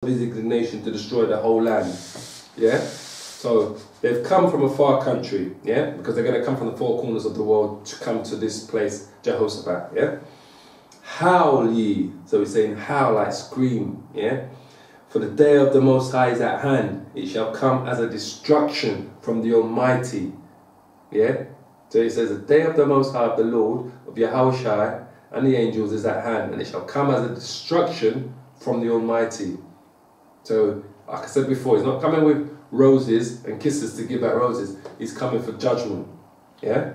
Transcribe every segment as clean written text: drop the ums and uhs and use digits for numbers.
his indignation to destroy the whole land. Yeah? So they've come from a far country, yeah? Because they're going to come from the four corners of the world to come to this place, Jehoshaphat, yeah? Howl ye. So he's saying howl, like scream, yeah? For the day of the Most High is at hand. It shall come as a destruction from the Almighty. Yeah? So he says, the day of the Most High of the Lord, of Yahushua and the angels is at hand. And it shall come as a destruction from the Almighty. So, like I said before, he's not coming with roses and kisses to give out roses. He's coming for judgment. Yeah?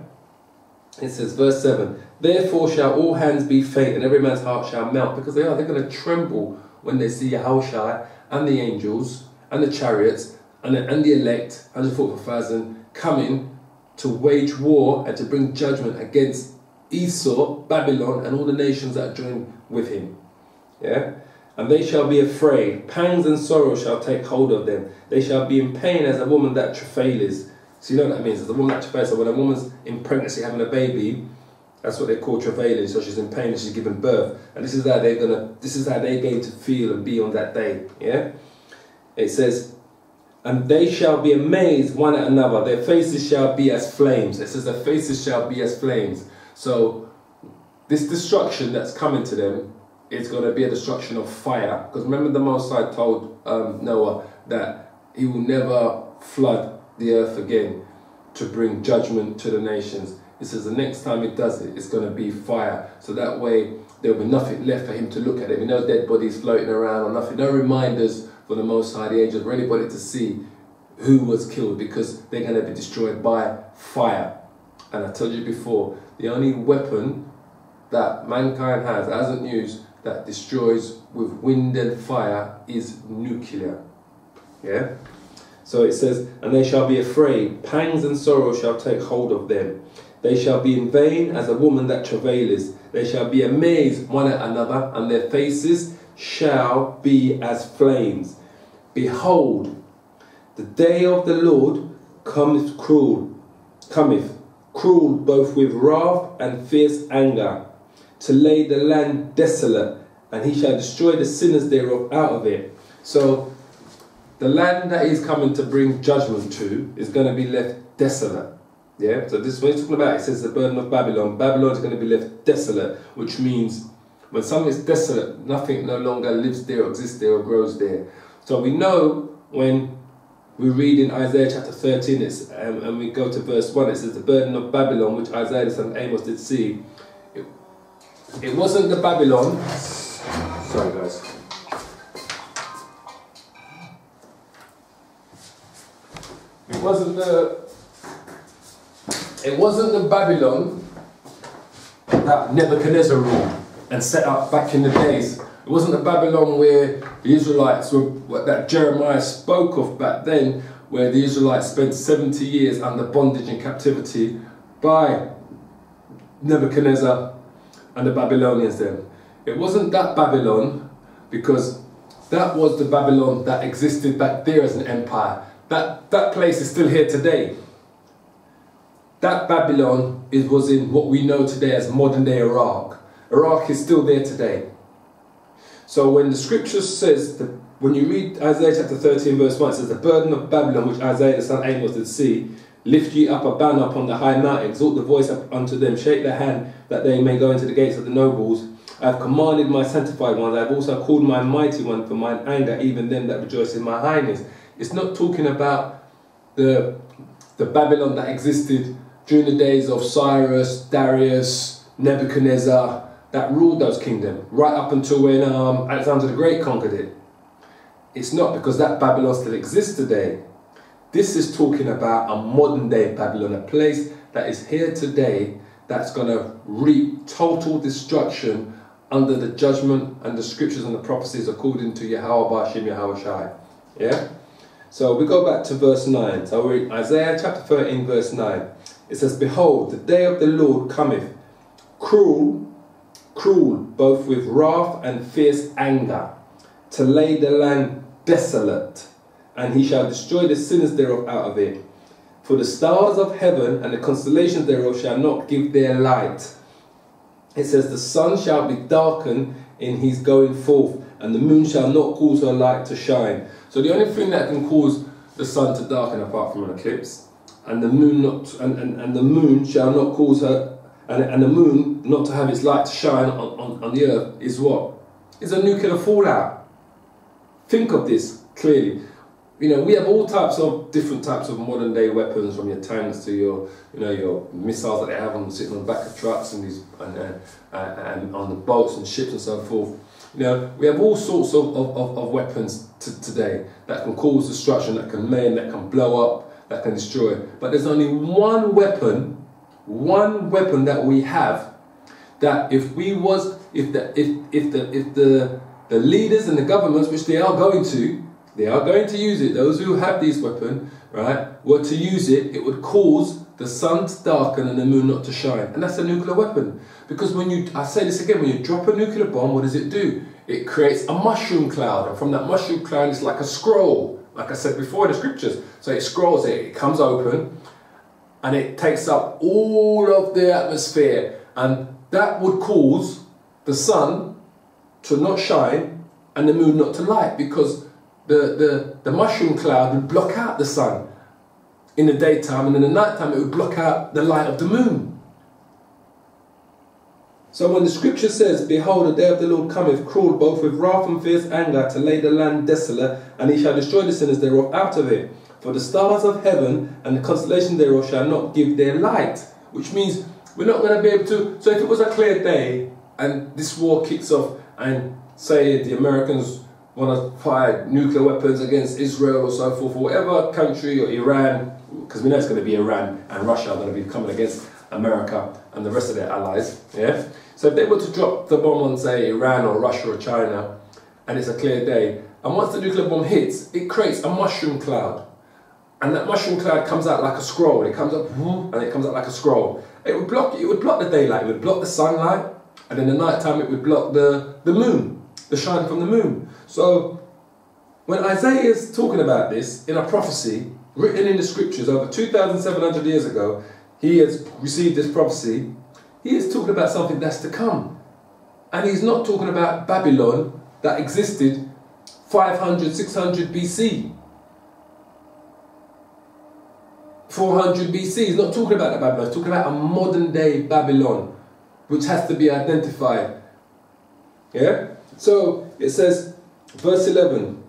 It says, verse 7, therefore shall all hands be faint and every man's heart shall melt. Because they're going to tremble when they see Yahushua and the angels and the chariots and the elect, 144,000, coming to wage war and to bring judgment against Esau, Babylon, and all the nations that are joined with him. Yeah? And they shall be afraid. Pangs and sorrow shall take hold of them. They shall be in pain as a woman that travails. So you know what that means? As a woman that travails. So when a woman's in pregnancy having a baby, that's what they call travailing. So she's in pain and she's giving birth. And this is how they're going to feel and be on that day. Yeah? It says, and they shall be amazed one at another. Their faces shall be as flames. It says their faces shall be as flames. So this destruction that's coming to them, it's going to be a destruction of fire. Because remember the Most High told Noah that he will never flood the earth again to bring judgment to the nations. He says the next time he does it, it's going to be fire. So that way there will be nothing left for him to look at. There will be no dead bodies floating around or nothing. No reminders for the Most High, the angels, for anybody to see who was killed, because they're going to be destroyed by fire. And I told you before, the only weapon that mankind has, that hasn't used, that destroys with wind and fire is nuclear. Yeah? So it says, and they shall be afraid, pangs and sorrow shall take hold of them. They shall be in vain as a woman that travaileth. They shall be amazed one at another, and their faces shall be as flames. Behold, the day of the Lord cometh cruel, both with wrath and fierce anger, to lay the land desolate, and he shall destroy the sinners thereof out of it. So the land that he's coming to bring judgment to is going to be left desolate. Yeah, so this is what he's talking about. It says the burden of Babylon. Babylon is going to be left desolate, which means when something is desolate, nothing no longer lives there, or exists there, or grows there. So we know when we read in Isaiah chapter 13, and we go to verse 1, it says the burden of Babylon, which Isaiah the son of Amos did see. It wasn't the Babylon. Sorry guys. It wasn't the Babylon that Nebuchadnezzar ruled and set up back in the days. It wasn't the Babylon where the Israelites were, that Jeremiah spoke of back then, where the Israelites spent 70 years under bondage and captivity by Nebuchadnezzar and the Babylonians then. It wasn't that Babylon, because that was the Babylon that existed back there as an empire. That place is still here today. That Babylon was in what we know today as modern day Iraq. Iraq is still there today. So when the scripture says, that when you read Isaiah chapter 13 verse 1, it says, the burden of Babylon which Isaiah the son of Amos did see, lift ye up a banner upon the high mountain, exalt the voice up unto them, shake their hand that they may go into the gates of the nobles. I have commanded my sanctified ones, I have also called my mighty one for mine anger, even them that rejoice in my highness. It's not talking about the Babylon that existed during the days of Cyrus, Darius, Nebuchadnezzar, that ruled those kingdoms, right up until when Alexander the Great conquered it. It's not, because that Babylon still exists today. This is talking about a modern day Babylon, a place that is here today that's going to reap total destruction under the judgment and the scriptures and the prophecies according to Yahweh Bashim Yahweh Shai. Yeah? So we go back to verse 9. So we read Isaiah chapter 13 verse 9. It says, behold, the day of the Lord cometh, cruel, both with wrath and fierce anger, to lay the land desolate, and he shall destroy the sinners thereof out of it. For the stars of heaven and the constellations thereof shall not give their light. It says, the sun shall be darkened in his going forth, and the moon shall not cause her light to shine. So the only thing that can cause the sun to darken apart from an eclipse, and the moon not, and the moon shall not cause her, and the moon not to have its light to shine on the earth is what? Is a nuclear fallout. Think of this clearly. You know, we have all types of different types of modern day weapons, from your tanks to your, you know, your missiles that they have on sitting on the back of trucks and these and on the boats and ships and so forth. You know, we have all sorts of weapons today that can cause destruction, that can maim, that can blow up, that can destroy. But there's only one weapon that we have that if the leaders and the governments, which they are going to use it, those who have these weapons, right, were to use it, it would cause the sun to darken and the moon not to shine. And that's a nuclear weapon. Because I say this again, when you drop a nuclear bomb, what does it do? It creates a mushroom cloud, and from that mushroom cloud it's like a scroll, like I said before in the scriptures. So it scrolls it comes open, and it takes up all of the atmosphere, and that would cause the sun to not shine and the moon not to light, because the mushroom cloud would block out the sun in the daytime, and in the nighttime it would block out the light of the moon. So when the scripture says, behold, the day of the Lord cometh, cruel, both with wrath and fierce anger, to lay the land desolate, and he shall destroy the sinners thereof out of it. For the stars of heaven and the constellations thereof shall not give their light. Which means we're not going to be able to. So if it was a clear day and this war kicks off, and say the Americans want to fire nuclear weapons against Israel or so forth, or whatever country, or Iran, because we know it's going to be Iran and Russia are going to be coming against America and the rest of their allies, yeah? So if they were to drop the bomb on, say, Iran or Russia or China, and it's a clear day, and once the nuclear bomb hits, it creates a mushroom cloud. And that mushroom cloud comes out like a scroll. It comes up, and it comes out like a scroll. It would block the daylight, it would block the sunlight, and in the night time it would block the moon, the shine from the moon. So when Isaiah is talking about this in a prophecy written in the scriptures over 2,700 years ago, he has received this prophecy. He is talking about something that's to come. And he's not talking about Babylon that existed 500, 600 BC. 400 BC. He's not talking about that Babylon. He's talking about a modern day Babylon, which has to be identified. Yeah? So it says, verse 11,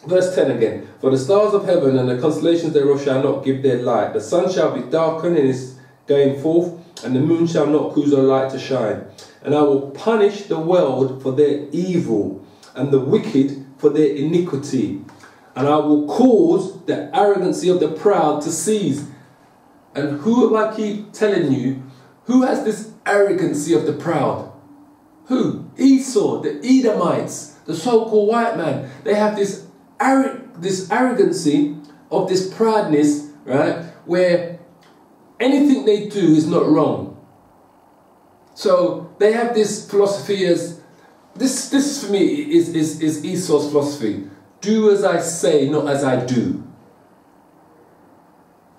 verse 10 again. For the stars of heaven and the constellations thereof shall not give their light. The sun shall be darkened in its going forth, and the moon shall not cause her light to shine. And I will punish the world for their evil, and the wicked for their iniquity. And I will cause the arrogancy of the proud to cease. And who do I keep telling you? Who has this arrogancy of the proud? Who? Esau, the Edomites, the so-called white man. They have this arrogancy of this proudness, right? Where anything they do is not wrong. So they have this philosophy as, this for me is Esau's philosophy. Do as I say, not as I do.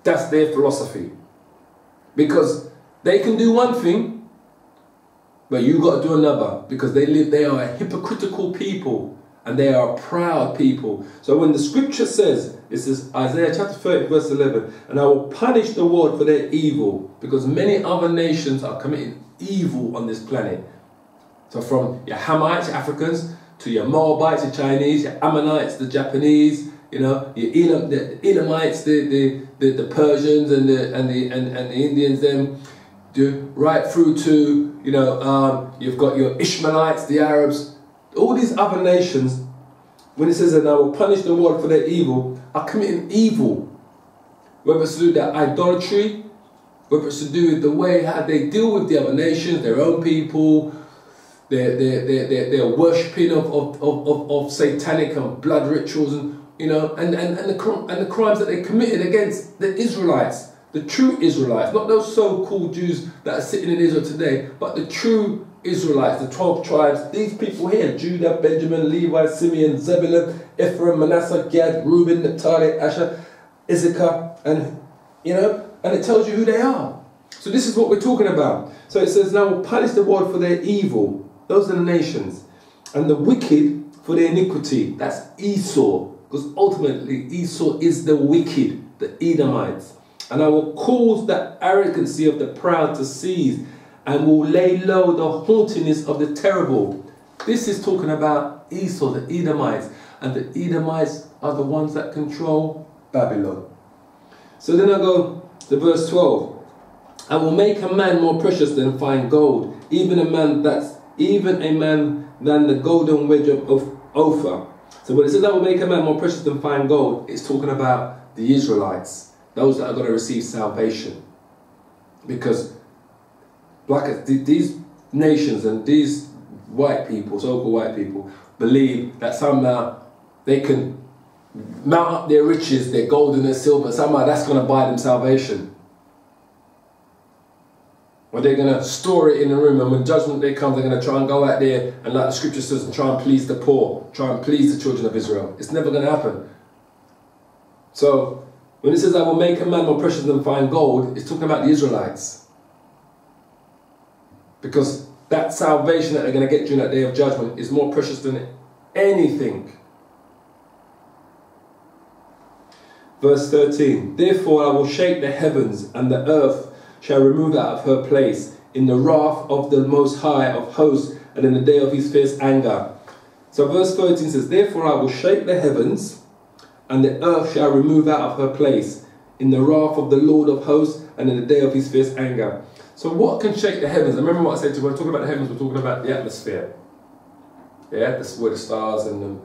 That's their philosophy. Because they can do one thing, but you got to do another. Because they are a hypocritical people, and they are a proud people. So when the scripture says, it says Isaiah chapter 30 verse 11, and I will punish the world for their evil, because many other nations are committing evil on this planet. So from your Hamites, your Africans, to your Moabites, your Chinese, your Ammonites, the Japanese, you know, your the Edomites, the Persians and the Indians, them, right through to, you know, you've got your Ishmaelites, the Arabs, all these other nations. When it says that I will punish the world for their evil, are committing evil, whether it's to do with their idolatry, whether it's to do with the way how they deal with the other nations, their own people. Their worshipping of satanic and blood rituals, and you know, and the crimes that they committed against the Israelites, the true Israelites, not those so-called Jews that are sitting in Israel today, but the true Israelites, the 12 tribes. These people here: Judah, Benjamin, Levi, Simeon, Zebulun, Ephraim, Manasseh, Gad, Reuben, Naphtali, Asher, Issachar, and you know, and it tells you who they are. So this is what we're talking about. So it says, now will punish the world for their evil. Those are the nations. and the wicked for their iniquity. That's Esau, because ultimately Esau is the wicked, the Edomites. And I will cause the arrogancy of the proud to cease, and will lay low the haughtiness of the terrible. This is talking about Esau, the Edomites, and the Edomites are the ones that control Babylon. So then I go to verse 12. I will make a man more precious than fine gold, even a man than the golden wedge of Ophir. So when it says I will make a man more precious than fine gold, it's talking about the Israelites, those that are going to receive salvation. Because like these nations and these white people, so-called white people, believe that somehow they can mount up their riches, their gold and their silver, somehow that's going to buy them salvation. Or they're going to store it in a room, and when judgment day comes, they're going to try and go out there and, like the scripture says, and try and please the poor, try and please the children of Israel. It's never going to happen. So when it says I will make a man more precious than fine gold, it's talking about the Israelites. Because that salvation that they're going to get during that day of judgment is more precious than anything. Verse 13, therefore I will shake the heavens, and the earth shall remove out of her place in the wrath of the Most High of hosts, and in the day of his fierce anger. So verse 13 says, therefore I will shake the heavens, and the earth shall remove out of her place in the wrath of the Lord of hosts, and in the day of his fierce anger. So what can shake the heavens? Remember what I said to you, when we're talking about the heavens, we're talking about the atmosphere. Yeah, that's where the stars and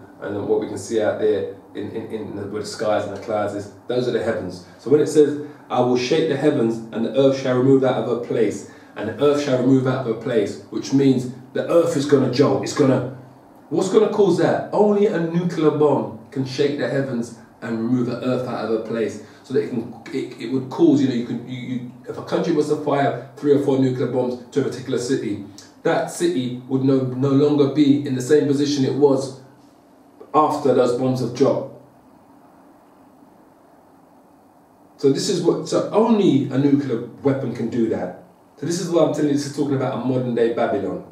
what we can see out there where the skies and the clouds is. Those are the heavens. So when it says, I will shake the heavens, and the earth shall remove out of her place, and the earth shall remove out of her place, which means the earth is going to jolt. What's going to cause that? Only a nuclear bomb can shake the heavens and remove the earth out of her place. So that it would cause, if a country was to fire 3 or 4 nuclear bombs to a particular city, that city would no longer be in the same position it was after those bombs have dropped. So so only a nuclear weapon can do that. So this is what I'm telling you, this is talking about a modern day Babylon.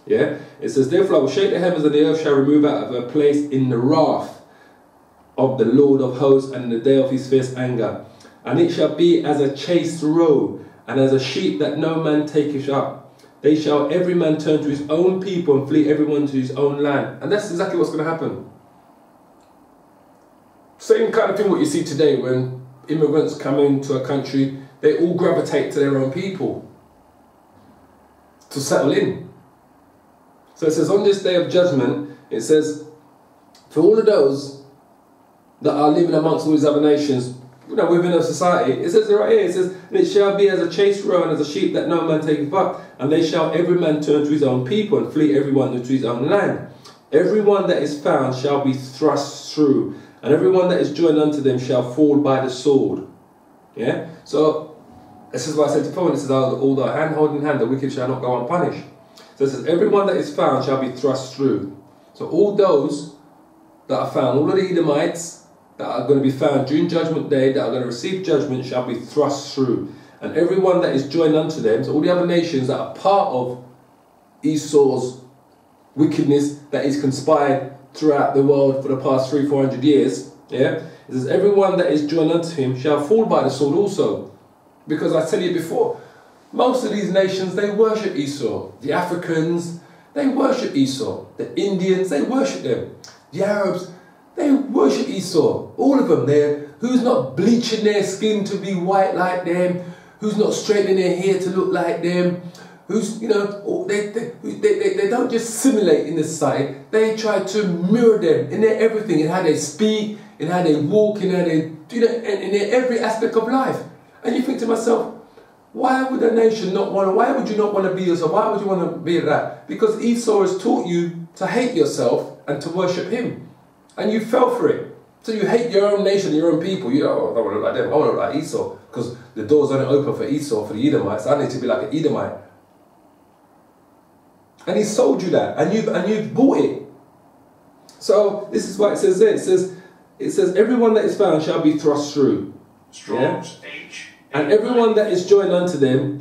Yeah? It says, therefore I will shake the heavens, and the earth shall remove out of her place in the wrath of the Lord of hosts, and in the day of his fierce anger. And it shall be as a chased roe, and as a sheep that no man taketh up. They shall every man turn to his own people, and flee everyone to his own land. And that's exactly what's going to happen. Same kind of thing what you see today when immigrants come into a country, they all gravitate to their own people to settle in. So it says, on this day of judgment, it says, for all of those that are living amongst all these other nations, within a society, it says right here, it says, and it shall be as a chased roe, and as a sheep that no man taketh up, and they shall every man turn to his own people, and flee everyone to his own land. Everyone that is found shall be thrust through, and everyone that is joined unto them shall fall by the sword. Yeah? So, this is what I said before, and it says, all the hand holding hand, the wicked shall not go unpunished. So it says, everyone that is found shall be thrust through. So all those that are found, all of the Edomites that are going to be found during judgment day, that are going to receive judgment, shall be thrust through. And everyone that is joined unto them, so all the other nations that are part of Esau's wickedness that is conspired throughout the world for the past 300-400 years, yeah, it says everyone that is joined unto him shall fall by the sword also. Because I tell you before, most of these nations, they worship Esau. The Africans, they worship Esau. The Indians, they worship them. The Arabs, they worship Esau. All of them there. Who's not bleaching their skin to be white like them? Who's not straightening their hair to look like them? Who's, they don't just simulate in the society. They try to mirror them in their everything, in how they speak, in how they walk, in how they, in their every aspect of life. And you think to myself, why would a nation not want to, why would you not want to be yourself? Why would you want to be that? Because Esau has taught you to hate yourself and to worship him. And you fell for it. So you hate your own nation, your own people. I don't want to look like them. I want to look like Esau. Because the doors aren't open for Esau, for the Edomites. I need to be like an Edomite. And he sold you that. And you've bought it. So this is why it says there. It says everyone that is found shall be thrust through. Strong's yeah? And everyone that is joined unto them